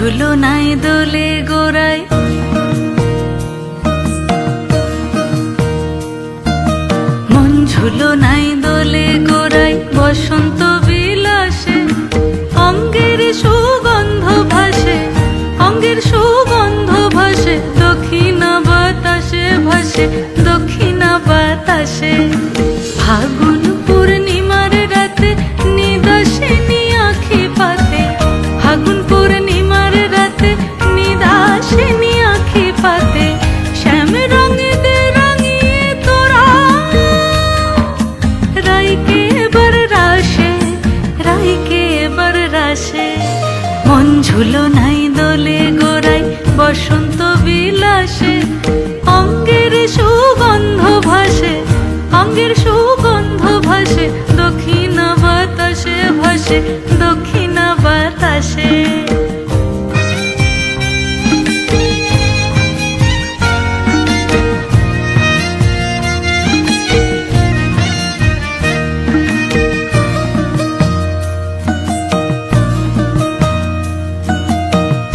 ঝুলো নাই দোলে গোড়ায়, মন ঝুলো নাই দোলে গোড়ায়, বসন্ত বিলাসে অঙ্গের সুগন্ধ ভাসে, অঙ্গের সুগন্ধ ভাসে, দক্ষিণা বাতাসে ভাসে, দক্ষিণা বাতাসে। ফাগুন পূর্ণিমার রাতে নিদাসিনী আঁখি পাতে, ফাগুন পূর্ণিমার রাতে নিদাসিনী আঁখি পাতে, শ্যাম রঙে দে রাঙিয়ে তোরা রাইকে এবার রাশে, রাইকে এবার রাশে। মন ঝুলো নাই দোলে গোড়ায়, বসন্ত বিলাসে অঙ্গের সুগন্ধ ভাসে, অঙ্গের সুগন্ধ ভাসে, দক্ষিণা বাতাসে ভাসে, দক্ষিণা বাতাসে।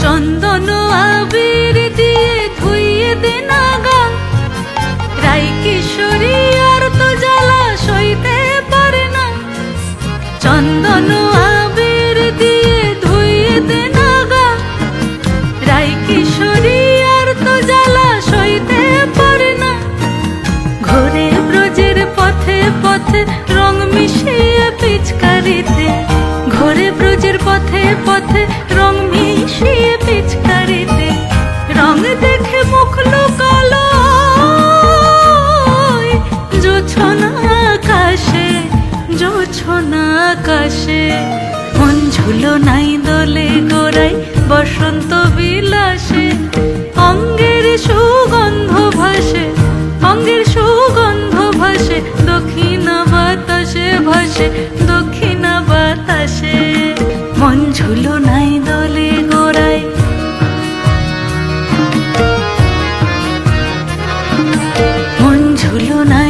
চন্দন আবির দিয়ে ধুইয়ে দে নাগা, রাই কিশোরী আর তো জ্বালা সইতে পারে না। চন্দন আবির দিয়ে ধুইয়ে দে নাগা, রাই কিশোরী আর তো জ্বালা সইতে পারে না। ঘোরে ব্রজের পথে পথে রং মিশিয়ে পিচকারিতে, ঘোরে ব্রজের পথে পথে রং মিশিয়ে পিচকারিতে, রং দেখে মুখ লুকালো জোছনা আকাশে, জোছনা আকাশে। মন ঝুলো নাই দোলে গোড়ায়, বসন্ত বিলাসে অঙ্গের সুগন্ধ ভাসে, অঙ্গের সুগন্ধ ভাসে, দক্ষিণা বাতাসে ভাসে, দক্ষিণা বাতাসে। মন ঝুলো নাই দোলে গোড়ায়, মন ঝুলো নাই